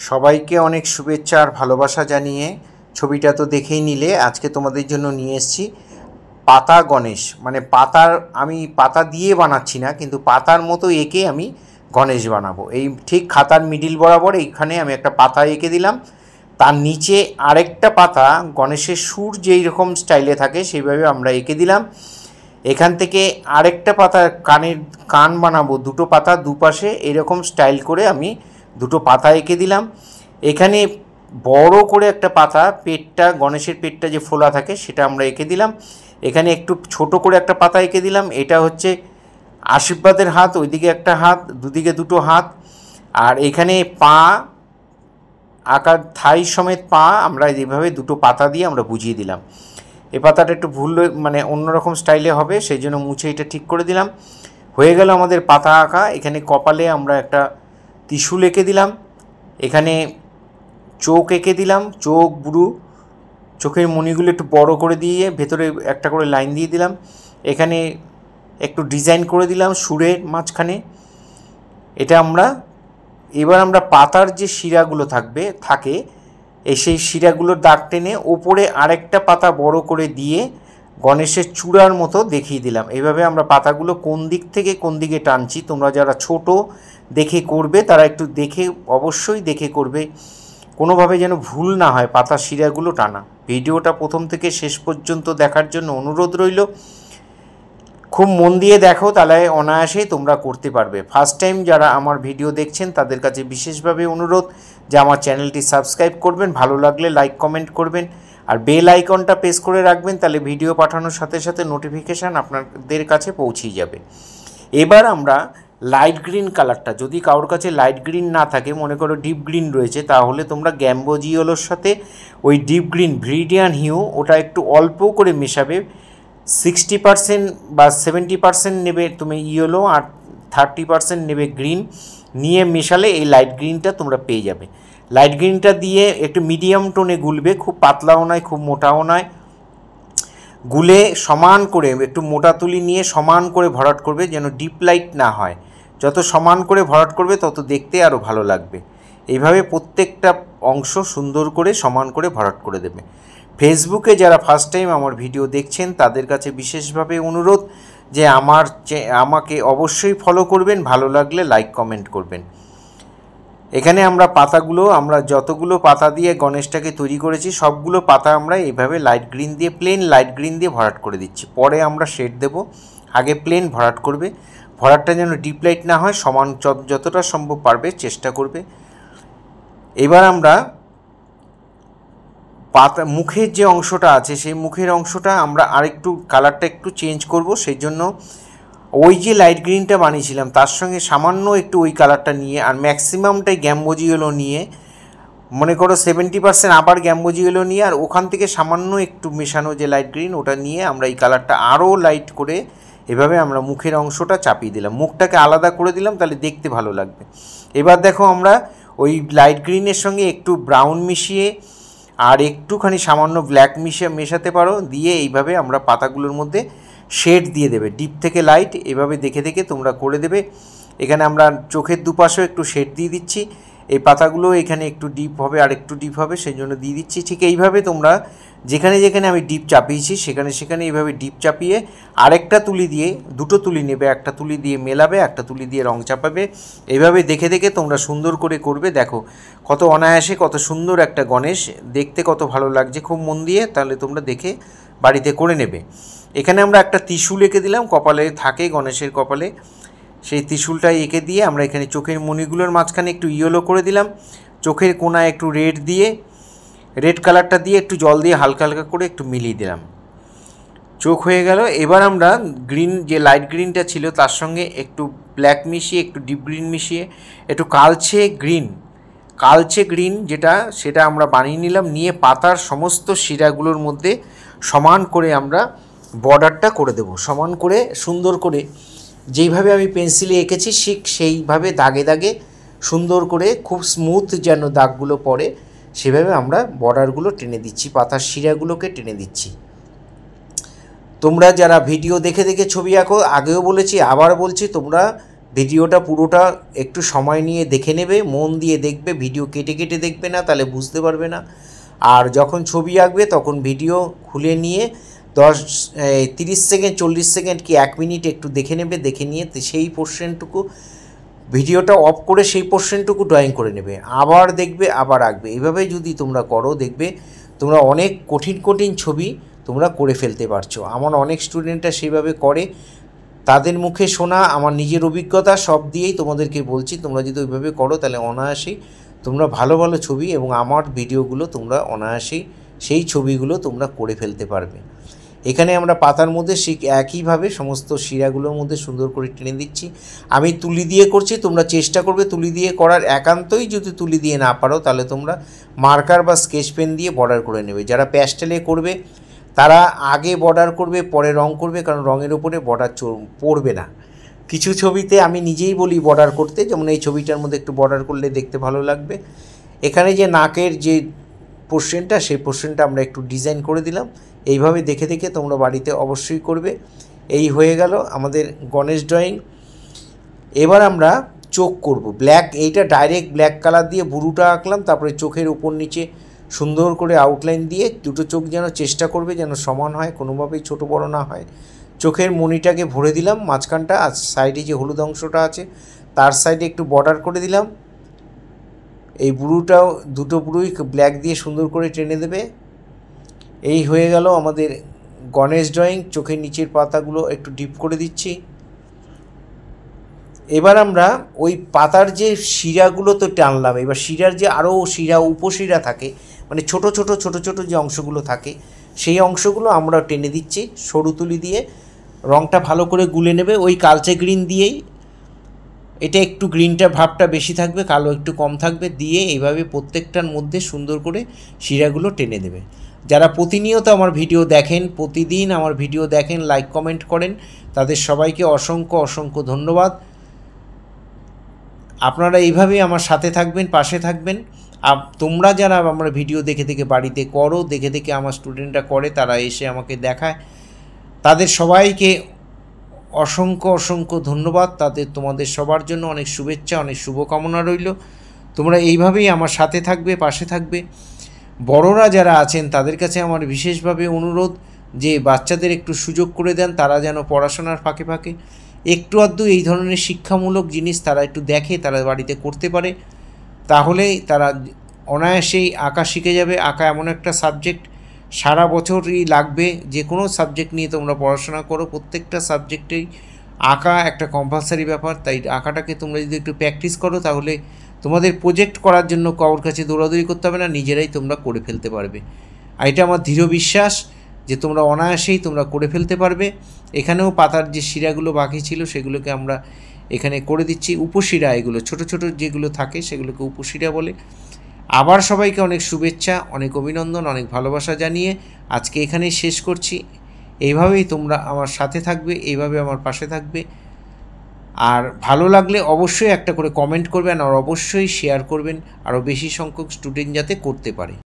সবাইকে অনেক শুভেচ্ছা আর ভালোবাসা জানিয়ে ছবিটা তো দেখেই নিলে, আজকে তোমাদের জন্য নিয়ে এসেছি পাতা গণেশ। মানে আমি পাতা দিয়ে বানাচ্ছি না, কিন্তু পাতার মতো এঁকে আমি গণেশ বানাবো। এই ঠিক খাতার মিডিল বরাবর এইখানে আমি একটা পাতা এঁকে দিলাম, তার নিচে আরেকটা পাতা গণেশের সুর যেই রকম স্টাইলে থাকে সেইভাবে আমরা এঁকে দিলাম। এখান থেকে আরেকটা পাতা কান বানাবো, দুটো পাতা দুপাশে এরকম স্টাইল করে আমি দুটো পাতা এঁকে দিলাম। এখানে বড় করে একটা পাতা, পেটটা গণেশের পেটটা যে ফোলা থাকে সেটা আমরা এঁকে দিলাম। এখানে একটু ছোট করে একটা পাতা এঁকে দিলাম, এটা হচ্ছে আশীর্বাদের হাত, ওইদিকে একটা হাত, দুদিকে দুটো হাত। আর এখানে পা আকার থাই সমেত পা আমরা এইভাবে দুটো পাতা দিয়ে আমরা বুঝিয়ে দিলাম। এই পাতাটা একটু ভুল, মানে অন্যরকম স্টাইলে হবে, সেই জন্য মুছে এটা ঠিক করে দিলাম। হয়ে গেল আমাদের পাতা আঁকা। এখানে কপালে আমরা একটা ত্রিশূল এঁকে দিলাম, এখানে চোখ এঁকে দিলাম, চোখ বুড়ো, চোখের মণিগুলো একটু বড় করে দিয়ে ভেতরে একটা করে লাইন দিয়ে দিলাম। এখানে একটু ডিজাইন করে দিলাম সুরের মাঝখানে। এটা এবার আমরা পাতার যে শিরাগুলো থাকে সেই শিরাগুলোর দাগ টেনে ওপরে আরেকটা পাতা বড় করে দিয়ে গণেশের চূড়ার মতো দেখিয়ে দিলাম। এইভাবে আমরা পাতাগুলো কোন দিক থেকে কোন দিকে টানছি, তোমরা যারা ছোট দেখে করবে তারা একটু অবশ্যই দেখে করবে, কোনোভাবে যেন ভুল না হয় পাতার শিরাগুলো টানা। ভিডিওটা প্রথম থেকে শেষ পর্যন্ত দেখার জন্য অনুরোধ রইল। খুব মন দিয়ে দেখো, তাহলে অনায়াসেই তোমরা করতে পারবে। ফার্স্ট টাইম যারা আমার ভিডিও দেখছেন তাদের কাছে বিশেষভাবে অনুরোধ যে আমার চ্যানেলটি সাবস্ক্রাইব করবেন, ভালো লাগলে লাইক কমেন্ট করবেন, আর বেল আইকনটা প্রেস করে রাখবেন, তাহলে ভিডিও পাঠানোর সাথে সাথে নোটিফিকেশান আপনাদের কাছে পৌঁছেই যাবে। এবার আমরা লাইট গ্রিন কালারটা, যদি কারোর কাছে লাইট গ্রিন না থাকে, মনে করো ডিপ গ্রিন রয়েছে, তাহলে তোমরা গ্যাম্বোজিওলোর সাথে ওই ডিপ গ্রিন ভিরিডিয়ান হিউ ওটা একটু অল্প করে মেশাবে। 60% বা 70% নেবে তুমি ইয়েলো, আর 30% নেবে গ্রিন, নিয়ে মেশালে এই লাইট গ্রিনটা তোমরা পেয়ে যাবে। লাইট গ্রিনটা দিয়ে একটু মিডিয়াম টোনে গুলবে, খুব পাতলাও নয় খুব মোটাও নয়। গুলে সমান করে একটু মোটা তুলি নিয়ে সমান করে ভরাট করবে, যেন ডিপ লাইট না হয়। যত সমান করে ভরাট করবে তত দেখতে আরও ভালো লাগবে। এইভাবে প্রত্যেকটা অংশ সুন্দর করে সমান করে ভরাট করে দেবে। ফেসবুকে যারা ফার্স্ট টাইম আমার ভিডিও দেখছেন তাদের কাছে বিশেষভাবে অনুরোধ যে আমাকে অবশ্যই ফলো করবেন, ভালো লাগলে লাইক কমেন্ট করবেন। এখানে আমরা যতগুলো পাতা দিয়ে গণেশটাকে তৈরি করেছি সবগুলো পাতা আমরা এইভাবে লাইট গ্রিন দিয়ে, প্লেন লাইট গ্রিন দিয়ে ভরাট করে দিচ্ছি। পরে আমরা শেড দেব, আগে প্লেন ভরাট করবে। ভরাটটা যেন ডিপ লাইট না হয়, সমান যতটা সম্ভব পারবে চেষ্টা করবে। এবার আমরা মুখের যে অংশটা আছে সেই মুখের অংশটা আমরা আরেকটু কালারটা একটু চেঞ্জ করব। সেই জন্য ওই যে লাইট গ্রিনটা বানিয়েছিলাম তার সঙ্গে সামান্য একটু ওই কালারটা নিয়ে, আর ম্যাক্সিমামটাই গ্যাম্বোজিওলো নিয়ে, মনে করো 70% আবার গ্যাম্বোজিওলো নিয়ে, আর ওখান থেকে সামান্য একটু মেশানো যে লাইট গ্রিন ওটা নিয়ে আমরা এই কালারটা আরও লাইট করে এভাবে আমরা মুখের অংশটা চাপিয়ে দিলাম, মুখটাকে আলাদা করে দিলাম, তাহলে দেখতে ভালো লাগবে। এবার দেখো আমরা ওই লাইট গ্রিনের সঙ্গে একটু ব্রাউন মিশিয়ে আর একটুখানি সামান্য ব্ল্যাক মেশাতে পারো, দিয়ে এইভাবে আমরা পাতাগুলোর মধ্যে শেড দিয়ে দেবে, ডিপ থেকে লাইট, এভাবে দেখে দেখে তোমরা করে দেবে। এখানে আমরা চোখের দুপাশেও একটু শেড দিয়ে দিচ্ছি। এই পাতাগুলো এখানে একটু ডিপ হবে আর একটু ডিপ হবে, সেই জন্য দিয়ে দিচ্ছি। ঠিক এইভাবে তোমরা যেখানে যেখানে আমি ডিপ চাপিয়েছি সেখানে এইভাবে ডিপ চাপিয়ে আরেকটা তুলি দিয়ে, দুটো তুলি নেবে, একটা তুলি দিয়ে মেলাবে, একটা তুলি দিয়ে রং চাপাবে। এইভাবে দেখে দেখে তোমরা সুন্দর করে করবে। দেখো কত অনায়াসে, কত সুন্দর একটা গণেশ, দেখতে কত ভালো লাগছে। খুব মন দিয়ে তাহলে তোমরা দেখে বাড়িতে করে নেবে। এখানে আমরা একটা ত্রিশূল এঁকে দিলাম, কপালে থাকে গণেশের কপালে, সেই ত্রিশূলটা এঁকে দিয়ে আমরা এখানে চোখের মণিগুলোর মাঝখানে একটু ইয়েলো করে দিলাম, চোখের কোনায় একটু রেড কালারটা দিয়ে একটু জল দিয়ে হালকা হালকা করে একটু মিলিয়ে দিলাম, চোখ হয়ে গেল। এবার আমরা গ্রিন যে লাইট গ্রিনটা ছিল তার সঙ্গে একটু ব্ল্যাক মিশিয়ে, একটু ডিপ গ্রিন মিশিয়ে, একটু কালচে গ্রিন সেটা আমরা বানিয়ে নিলাম, নিয়ে পাতার সমস্ত শিরাগুলোর মধ্যে সমান করে আমরা বর্ডারটা করে দেব। সমান করে সুন্দর করে যেইভাবে আমি পেন্সিলে এঁকেছি ঠিক সেইভাবে দাগে দাগে সুন্দর করে খুব স্মুথ যেন দাগগুলো পড়ে সেভাবে আমরা বর্ডারগুলো টেনে দিচ্ছি, পাতার শিরাগুলোকে টেনে দিচ্ছি। তোমরা যারা ভিডিও দেখে দেখে ছবি আঁকো, আগেও বলেছি আবার বলছি, তোমরা ভিডিওটা পুরোটা একটু সময় নিয়ে দেখে নেবে, মন দিয়ে দেখবে, ভিডিও কেটে কেটে দেখবে না, তাহলে বুঝতে পারবে না। আর যখন ছবি আঁকবে তখন ভিডিও খুলে নিয়ে 30 সেকেন্ড 40 সেকেন্ড কি 1 মিনিট একটু দেখে নেবে, দেখে নিয়ে সেই পোর্শনটুকু ভিডিওটা অফ করে সেই পোর্শনটুকু ড্রয়িং করে নেবে, আবার দেখবে, আবার আঁকবে। এইভাবে যদি তোমরা করো দেখবে তোমরা অনেক কঠিন কঠিন ছবি তোমরা করে ফেলতে পারছো। আমার অনেক স্টুডেন্টরা সেইভাবে করে, তাদের মুখে শোনা, আমার নিজের অভিজ্ঞতা সব দিয়েই তোমাদেরকে বলছি। তোমরা যদি ওইভাবে করো তাহলে অনায়াসেই তোমরা ভালো ভালো ছবি এবং আমার ভিডিওগুলো তোমরা অনায়াসেই সেই ছবিগুলো তোমরা করে ফেলতে পারবে। এখানে আমরা পাতার মধ্যে একইভাবে সমস্ত শিরাগুলোর মধ্যে সুন্দর করে টেনে দিচ্ছি। আমি তুলি দিয়ে করছি, তোমরা চেষ্টা করবে তুলি দিয়ে করার। একান্তই যদি তুলি দিয়ে না পারো তাহলে তোমরা মার্কার বা স্কেচ পেন দিয়ে বর্ডার করে নেবে। যারা প্যাস্টেলে করবে তারা আগে বর্ডার করবে, পরে রং করবে, কারণ রঙের উপরে বর্ডার পড়বে না। কিছু ছবিতে আমি নিজেই বলি বর্ডার করতে, যেমন এই ছবিটার মধ্যে একটু বর্ডার করলে দেখতে ভালো লাগবে। এখানে যে নাকের যে পোর্শনটা, সেই পোর্শনটা আমরা একটু ডিজাইন করে দিলাম। এইভাবে দেখে দেখে তোমরা বাড়িতে অবশ্যই করবে। এই হয়ে গেল আমাদের গণেশ ড্রয়িং। এবার আমরা চোখ করব ব্ল্যাক, এইটা ডাইরেক্ট ব্ল্যাক কালার দিয়ে বুরুটা আঁকলাম, তারপরে চোখের উপর নিচে সুন্দর করে আউটলাইন দিয়ে দুটো চোখ যেন চেষ্টা করবে যেন সমান হয়, কোনোভাবেই ছোটো বড়ো না হয়। চোখের মণিটাকে ভরে দিলাম মাঝখানটা, আর সাইডে যে হলুদ অংশটা আছে তার সাইডে একটু বর্ডার করে দিলাম। এই বুরুটাও দুটো বুরুই ব্ল্যাক দিয়ে সুন্দর করে টেনে দেবে। এই হয়ে গেল আমাদের গণেশ ড্রয়িং। চোখের নিচের পাতাগুলো একটু ডিপ করে দিচ্ছি। এবার আমরা ওই পাতার যে শিরাগুলো তো টানলাম, এবার শিরার যে আরও শিরা উপশিরা থাকে, মানে ছোট ছোট ছোট ছোট যে অংশগুলো থাকে সেই অংশগুলো আমরা টেনে দিচ্ছি সরু তুলি দিয়ে। রঙটা ভালো করে গুলে নেবে ওই কালচে গ্রিন দিয়েই, এটা একটু গ্রিনটা ভাবটা বেশি থাকবে, কালো একটু কম থাকবে, দিয়ে এইভাবে প্রত্যেকটার মধ্যে সুন্দর করে শিরাগুলো টেনে দেবে। যারা প্রতিনিয়ত আমার ভিডিও দেখেন, প্রতিদিন আমার ভিডিও দেখেন, লাইক কমেন্ট করেন, তাদের সবাইকে অসংখ্য অসংখ্য ধন্যবাদ। আপনারা এইভাবেই আমার সাথে থাকবেন, পাশে থাকবেন। তোমরা যারা আমার ভিডিও দেখে দেখে বাড়িতে করো, দেখে দেখে আমার স্টুডেন্টরা করে, তারা এসে আমাকে দেখায়, তাদের সবাইকে অসংখ্য অসংখ্য ধন্যবাদ। তোমাদের সবার জন্য অনেক শুভেচ্ছা, অনেক শুভকামনা রইল। তোমরা এইভাবেই আমার সাথে থাকবে, পাশে থাকবে। বড়রা যারা আছেন তাদের কাছে আমার বিশেষভাবে অনুরোধ যে বাচ্চাদের একটু সুযোগ করে দেন, তারা যেন পড়াশোনার ফাঁকে ফাঁকে একটু আধটু এই ধরনের শিক্ষামূলক জিনিস তারা একটু দেখে, তারা বাড়িতে করতে পারে, তাহলেই তারা অনায়াসেই আঁকা শিখে যাবে। আঁকা এমন একটা সাবজেক্ট, সারা বছরই লাগবে। যে কোনো সাবজেক্ট নিয়ে তোমরা পড়াশোনা করো, প্রত্যেকটা সাবজেক্টেই আঁকা একটা কম্পালসারি ব্যাপার। তাই আঁকাটাকে তোমরা যদি একটু প্র্যাকটিস করো তাহলে তোমাদের প্রজেক্ট করার জন্য কারোর কাছে দৌড়াদৌড়ি করতে হবে না, নিজেরাই তোমরা করে ফেলতে পারবে। আর এটা আমার দৃঢ় বিশ্বাস যে তোমরা অনায়াসেই তোমরা করে ফেলতে পারবে। এখানেও পাতার যে শিরাগুলো বাকি ছিল সেগুলোকে আমরা এখানে করে দিচ্ছি। উপশিরা, এগুলো ছোট ছোট যেগুলো থাকে সেগুলোকে উপশিরা বলে। আবার সবাইকে অনেক শুভেচ্ছা, অনেক অভিনন্দন, অনেক ভালোবাসা জানিয়ে আজকে এখানেই শেষ করছি। এইভাবেই তোমরা আমার সাথে থাকবে, এইভাবে আমার পাশে থাকবে। আর ভালো লাগলে অবশ্যই একটা করে কমেন্ট করবেন, আর অবশ্যই শেয়ার করবেন আরও বেশি সংখ্যক স্টুডেন্ট যাতে করতে পারে।